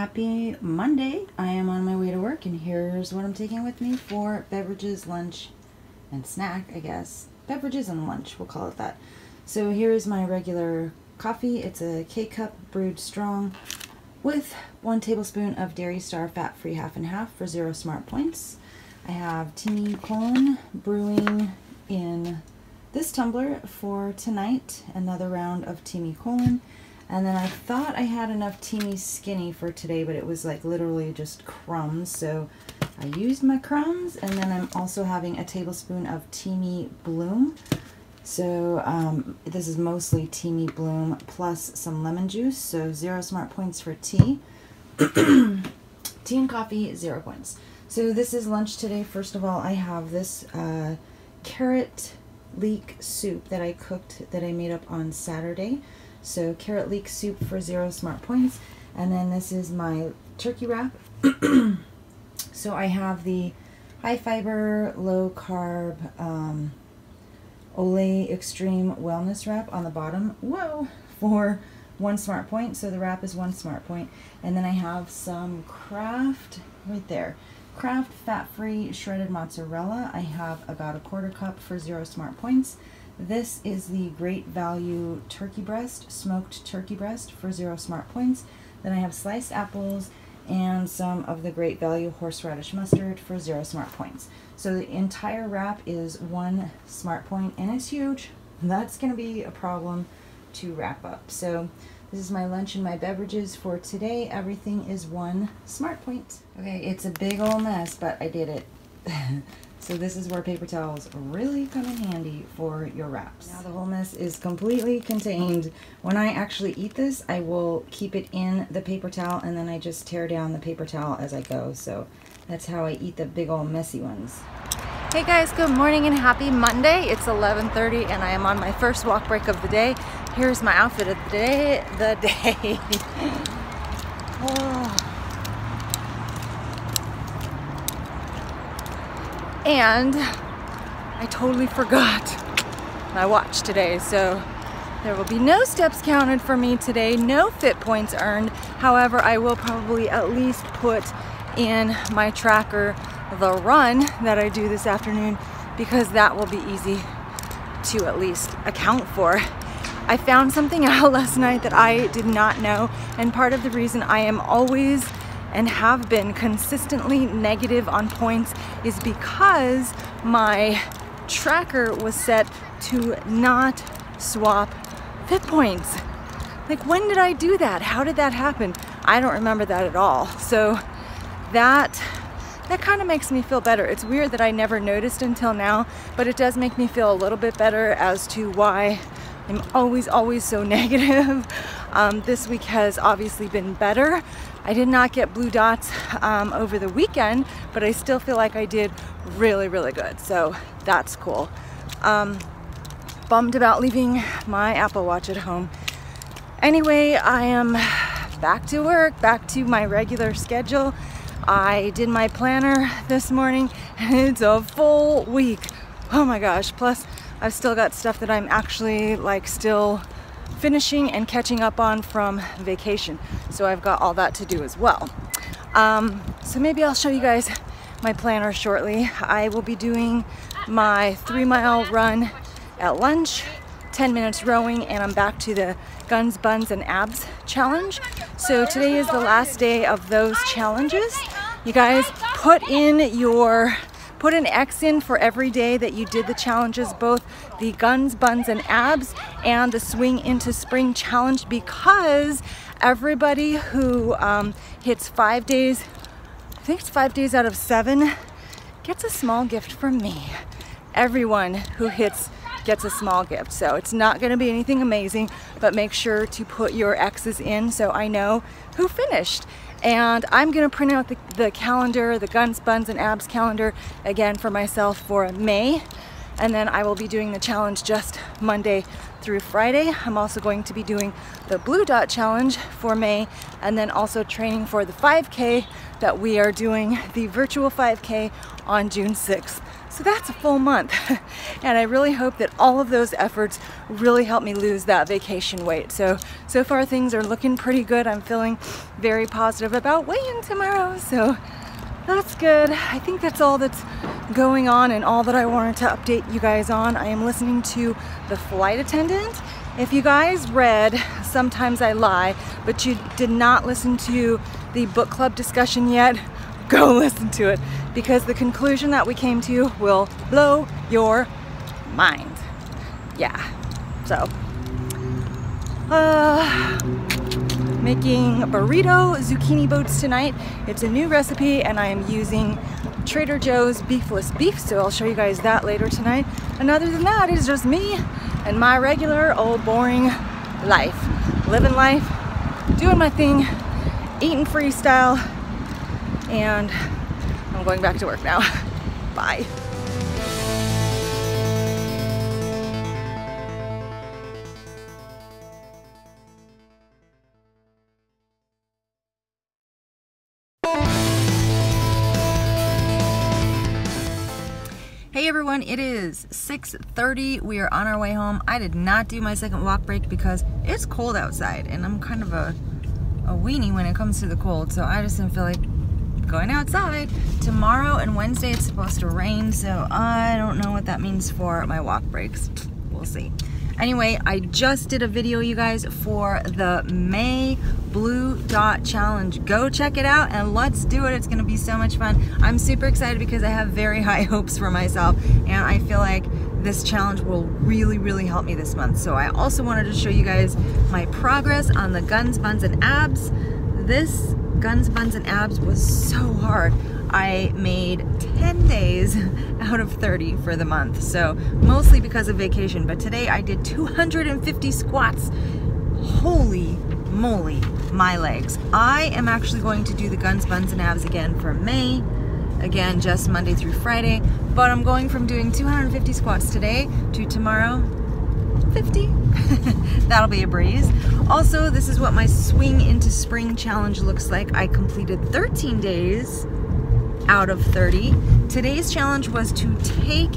happy Monday. I am on my way to work, and here's what I'm taking with me for beverages, lunch, and snack, I guess. Beverages and lunch, we'll call it that. So here's my regular coffee. It's a K-cup brewed strong with 1 tablespoon of Dairy Star fat-free half and half for 0 smart points. I have Timmy Colon brewing in this tumbler for tonight, another round of Timmy Colon. And then I thought I had enough Timmy Skinny for today, but it was like literally just crumbs. So I used my crumbs, and then I'm also having a tablespoon of Timmy Bloom. So this is mostly Timmy Bloom plus some lemon juice. So 0 smart points for tea. Tea and coffee, 0 points. So this is lunch today. First of all, I have this carrot leek soup that I cooked, that I made up on Saturday. So carrot leek soup for 0 smart points. And then this is my turkey wrap. So I have the high fiber, low carb, Olay Extreme Wellness Wrap on the bottom. Whoa! For 1 smart point. So the wrap is 1 smart point. And then I have some Kraft right there. Kraft fat-free shredded mozzarella. I have about 1/4 cup for 0 smart points. This is the Great Value turkey breast, smoked turkey breast for 0 smart points. Then I have sliced apples and some of the Great Value horseradish mustard for 0 smart points. So the entire wrap is 1 smart point, and it's huge. That's going to be a problem to wrap up. So this is my lunch and my beverages for today. Everything is 1 smart point. Okay, it's a big old mess, but I did it. So this is where paper towels really come in handy for your wraps. Now the whole mess is completely contained. When I actually eat this, I will keep it in the paper towel, and then I just tear down the paper towel as I go. So that's how I eat the big old messy ones. Hey guys, good morning and happy Monday. It's 11:30 and I am on my first walk break of the day. Here's my outfit of the day. Oh. And I totally forgot my watch today, so there will be no steps counted for me today, no fit points earned. However, I will probably at least put in my tracker the run that I do this afternoon, because that will be easy to at least account for. I found something out last night that I did not know, and part of the reason I am always and have been consistently negative on points is because my tracker was set to not swap fit points. Like, when did I do that? How did that happen? I don't remember that at all. So that kind of makes me feel better. It's weird that I never noticed until now, but it does make me feel a little bit better as to why I'm always so negative. This week has obviously been better. I did not get blue dots over the weekend, but I still feel like I did really good. So that's cool. Bummed about leaving my Apple Watch at home. Anyway, I am back to work, back to my regular schedule. I did my planner this morning, and it's a full week. Oh my gosh. Plus, I've still got stuff that I'm actually like still finishing and catching up on from vacation. So I've got all that to do as well. So maybe I'll show you guys my planner shortly. I will be doing my 3-mile run at lunch, 10 minutes rowing, and I'm back to the Guns, Buns, and Abs challenge. So today is the last day of those challenges. You guys put an X in for every day that you did the challenges, both the Guns, Buns, and Abs and the Swing into Spring challenge, because everybody who hits 5 days, I think it's 5 days out of 7, gets a small gift from me. Everyone who hits gets a small gift. So it's not going to be anything amazing, but make sure to put your X's in so I know who finished. And I'm going to print out the calendar, the Guns, Buns, and Abs calendar again for myself for May. And then I will be doing the challenge just Monday through Friday. I'm also going to be doing the Blue Dot challenge for May, and then also training for the 5K that we are doing, the virtual 5K on June 6th. So that's a full month. And I really hope that all of those efforts really help me lose that vacation weight. So far things are looking pretty good. I'm feeling very positive about weigh-in tomorrow. So that's good. I think that's all that's going on and all that I wanted to update you guys on. I am listening to The Flight Attendant. If you guys read Sometimes I Lie, but you did not listen to the book club discussion yet, go listen to it, because the conclusion that we came to will blow your mind. Yeah, so making burrito zucchini boats tonight. It's a new recipe and I am using Trader Joe's beefless beef, so I'll show you guys that later tonight. And other than that, it's just me and my regular old boring life. Living life, doing my thing, eating freestyle, and I'm going back to work now. Bye. Hey everyone, it is 6:30. We are on our way home. I did not do my second walk break because it's cold outside and I'm kind of a weenie when it comes to the cold, so I just didn't feel like going outside. Tomorrow and Wednesday it's supposed to rain, so I don't know what that means for my walk breaks. We'll see. Anyway, I just did a video, you guys, for the May Blue Dot Challenge. Go check it out and let's do it. It's gonna be so much fun. I'm super excited because I have very high hopes for myself and I feel like this challenge will really, really help me this month. So I also wanted to show you guys my progress on the Guns, Buns, and Abs. This Guns, Buns, and Abs was so hard. I made 10 days out of 30 for the month, so mostly because of vacation, but today I did 250 squats. Holy moly, my legs. I am actually going to do the Guns, Buns, and Abs again for May, again just Monday through Friday, but I'm going from doing 250 squats today to tomorrow 50. That'll be a breeze. Also, this is what my Swing into Spring challenge looks like. I completed 13 days out of 30. Today's challenge was to take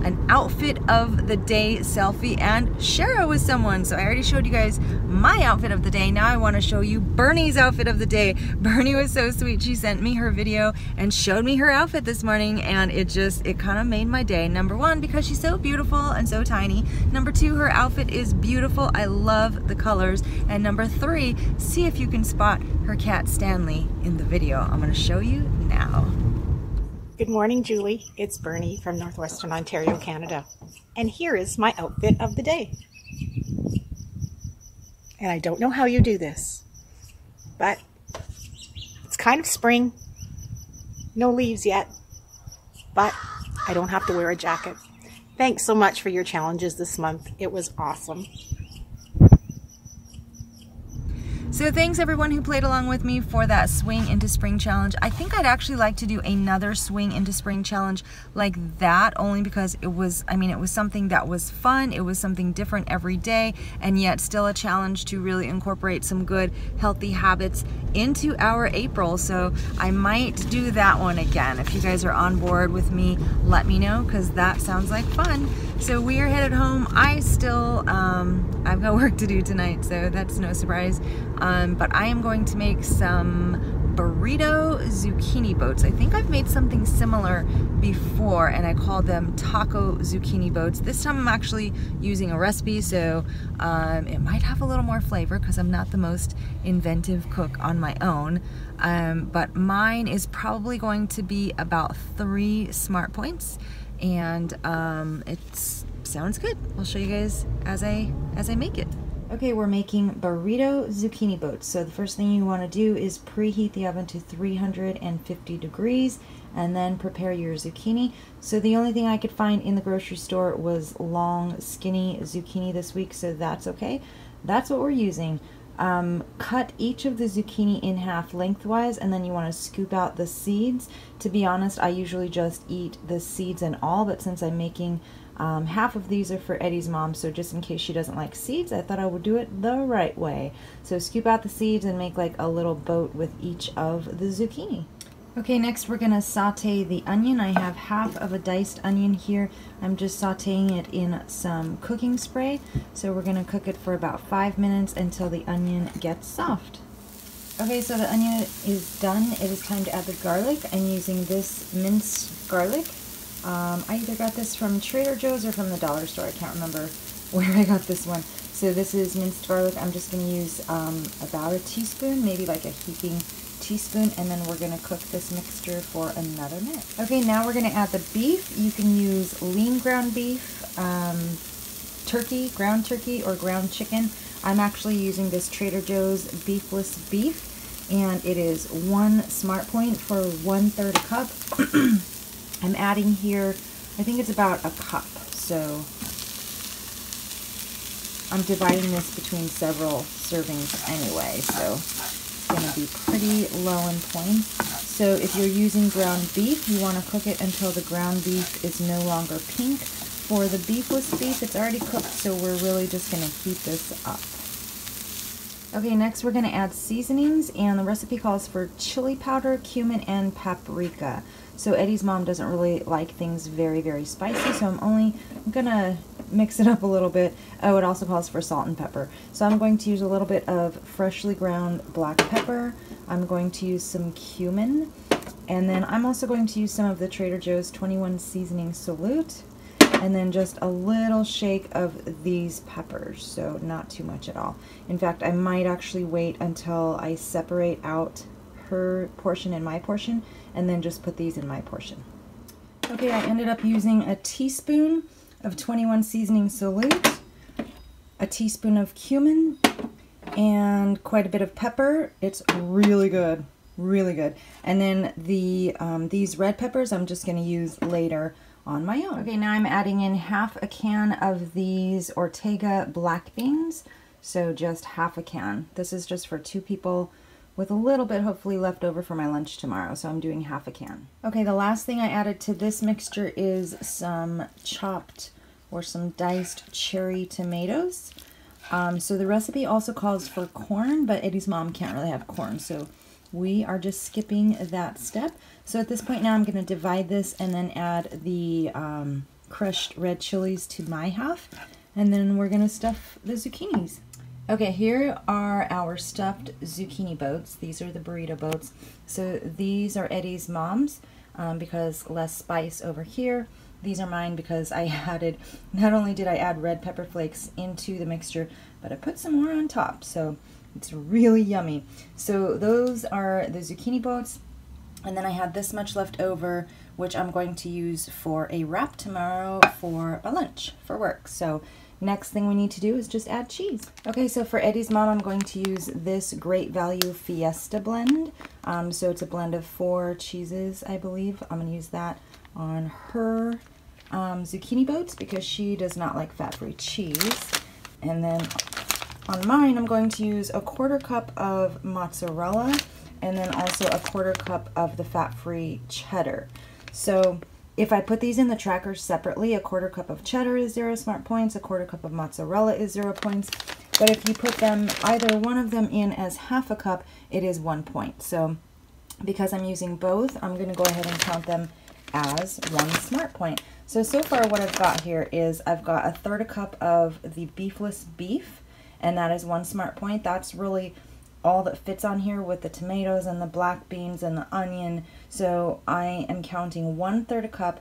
an outfit of the day selfie and share it with someone. So I already showed you guys my outfit of the day. Now I want to show you Bernie's outfit of the day. Bernie was so sweet. She sent me her video and showed me her outfit this morning, and it kind of made my day. Number one, because she's so beautiful and so tiny. Number two, her outfit is beautiful. I love the colors. And number three, see if you can spot her cat Stanley in the video. I'm going to show you now. Good morning, Julie. It's Bernie from Northwestern Ontario, Canada. And here is my outfit of the day. And I don't know how you do this, but it's kind of spring. No leaves yet, but I don't have to wear a jacket. Thanks so much for your challenges this month. It was awesome. So thanks everyone who played along with me for that Swing into Spring challenge. I think I'd actually like to do another Swing into Spring challenge like that, only because it was something that was fun, it was something different every day, and yet still a challenge to really incorporate some good healthy habits into our April. So I might do that one again. If you guys are on board with me, let me know, because that sounds like fun. So we are headed home. I still, I've got work to do tonight, so that's no surprise. But I am going to make some burrito zucchini boats. I think I've made something similar before and I called them taco zucchini boats. This time I'm actually using a recipe, so it might have a little more flavor because I'm not the most inventive cook on my own. But mine is probably going to be about 3 smart points, and it sounds good. I'll show you guys as I make it. Okay, we're making burrito zucchini boats. So the first thing you want to do is preheat the oven to 350 degrees and then prepare your zucchini. So the only thing I could find in the grocery store was long, skinny zucchini this week, so that's okay. That's what we're using. Cut each of the zucchini in half lengthwise, and then you want to scoop out the seeds. To be honest, I usually just eat the seeds and all, but since I'm making half of these are for Eddie's mom, so just in case she doesn't like seeds, I thought I would do it the right way. So scoop out the seeds and make like a little boat with each of the zucchini. Okay, next we're going to saute the onion. I have half of a diced onion here. I'm just sauteing it in some cooking spray. So we're going to cook it for about 5 minutes until the onion gets soft. Okay, so the onion is done. It is time to add the garlic. I'm using this minced garlic. I either got this from Trader Joe's or from the dollar store. I can't remember where I got this one. So this is minced garlic. I'm just going to use about a teaspoon, maybe like a heaping teaspoon, and then we're going to cook this mixture for another minute. Okay, now we're going to add the beef. You can use lean ground beef, turkey, ground turkey, or ground chicken. I'm actually using this Trader Joe's beefless beef, and it is 1 smart point for 1/3 a cup. I'm adding here, I think it's about a cup, so I'm dividing this between several servings anyway, so it's going to be pretty low in points. So if you're using ground beef, you want to cook it until the ground beef is no longer pink. For the beefless beef, it's already cooked, so we're really just going to heat this up. Okay, next we're going to add seasonings, and the recipe calls for chili powder, cumin, and paprika. So Eddie's mom doesn't really like things very, very spicy, so I'm going to mix it up a little bit. Oh, it also calls for salt and pepper. So I'm going to use a little bit of freshly ground black pepper. I'm going to use some cumin, and then I'm also going to use some of the Trader Joe's 21 seasoning salute, and then just a little shake of these peppers, so not too much at all. In fact, I might actually wait until I separate out her portion and my portion, and then just put these in my portion. Okay, I ended up using a teaspoon of 21 seasoning salute, a teaspoon of cumin, and quite a bit of pepper. It's really good, really good. And then these red peppers I'm just going to use later on my own. Okay, now I'm adding in half a can of these Ortega black beans, so just half a can. This is just for 2 people, with a little bit hopefully left over for my lunch tomorrow, so I'm doing half a can. Okay, the last thing I added to this mixture is some chopped or some diced cherry tomatoes. So the recipe also calls for corn, but Eddie's mom can't really have corn, so we are just skipping that step. So at this point now I'm going to divide this and then add the crushed red chilies to my half, and then we're going to stuff the zucchinis. Okay, here are our stuffed zucchini boats. These are the burrito boats. So these are Eddie's mom's because less spice over here. These are mine because I added, not only did I add red pepper flakes into the mixture, but I put some more on top. So it's really yummy. So those are the zucchini boats. And then I had this much left over, which I'm going to use for a wrap tomorrow for my lunch for work. So next thing we need to do is just add cheese. Okay, so for Eddie's mom, I'm going to use this Great Value Fiesta blend. So it's a blend of 4 cheeses, I believe. I'm going to use that on her zucchini boats because she does not like fat-free cheese. And then on mine, I'm going to use a 1/4 cup of mozzarella and then also a 1/4 cup of the fat-free cheddar. So if I put these in the tracker separately, a 1/4 cup of cheddar is 0 smart points, a 1/4 cup of mozzarella is 0 points. But if you put them, either one of them in as half a cup, it is 1 point. So because I'm using both, I'm going to go ahead and count them as 1 smart point. So far what I've got here is I've got a 1/3 cup of the beefless beef, and that is 1 smart point. That's really all that fits on here with the tomatoes and the black beans and the onion. So I am counting 1/3 cup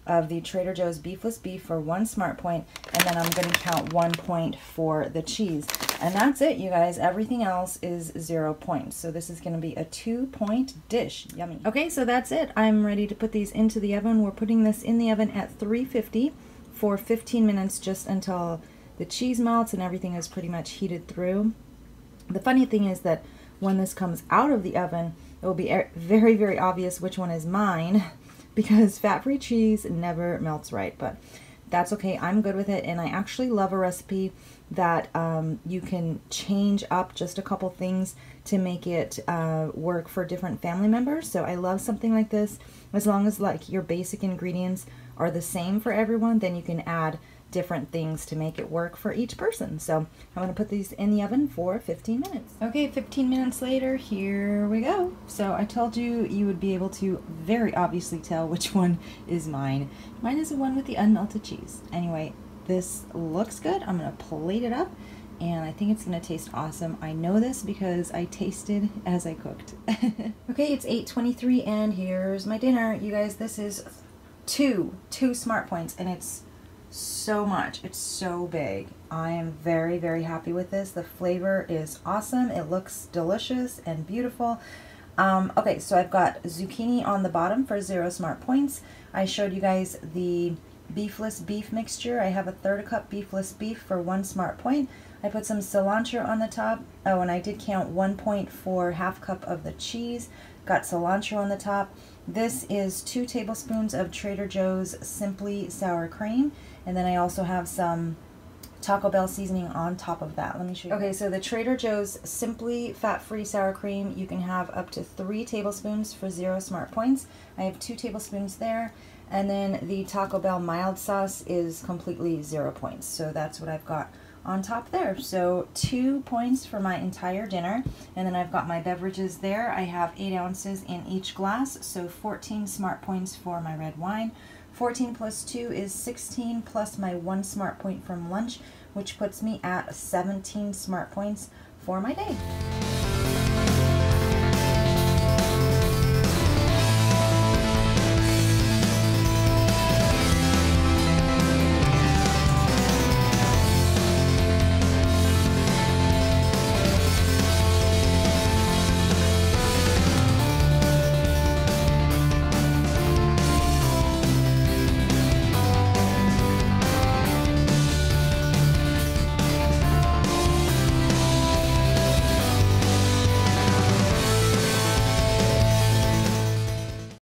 of the Trader Joe's beefless beef for 1 smart point, and then I'm going to count 1 point for the cheese. And that's it, you guys. Everything else is 0 points. So this is going to be a 2-point dish. Yummy. Okay, so that's it. I'm ready to put these into the oven. We're putting this in the oven at 350 for 15 minutes, just until the cheese melts and everything is pretty much heated through. The funny thing is that when this comes out of the oven, it will be very, very obvious which one is mine, because fat-free cheese never melts right, but that's okay. I'm good with it, and I actually love a recipe that you can change up just a couple things to make it work for different family members. So I love something like this. As long as like your basic ingredients are the same for everyone, then you can add different things to make it work for each person. So I'm going to put these in the oven for 15 minutes. Okay, 15 minutes later, here we go. So I told you you would be able to very obviously tell which one is mine. Mine is the one with the unmelted cheese. Anyway, this looks good. I'm going to plate it up, and I think it's going to taste awesome. I know this because I tasted as I cooked. Okay, it's 8:23 and here's my dinner. You guys, this is two Smart Points, and it's so much. It's so big. I am very, very happy with this. The flavor is awesome. It looks delicious and beautiful. Okay, so I've got zucchini on the bottom for 0 Smart Points. I showed you guys the beefless beef mixture. I have a 1/3 cup beefless beef for 1 Smart Point. I put some cilantro on the top. Oh, and I did count 1 point for 1/2 cup of the cheese. Got cilantro on the top. This is 2 tablespoons of Trader Joe's Simply Sour Cream. And then I also have some Taco Bell seasoning on top of that. Let me show you. Okay, so the Trader Joe's Simply Fat-Free Sour Cream, you can have up to 3 tablespoons for 0 Smart Points. I have 2 tablespoons there. And then the Taco Bell mild sauce is completely 0 points. So that's what I've got on top there. So 2 points for my entire dinner. And then I've got my beverages there. I have 8 ounces in each glass, so 14 Smart Points for my red wine. 14 plus 2 is 16, plus my 1 Smart Point from lunch, which puts me at 17 Smart Points for my day.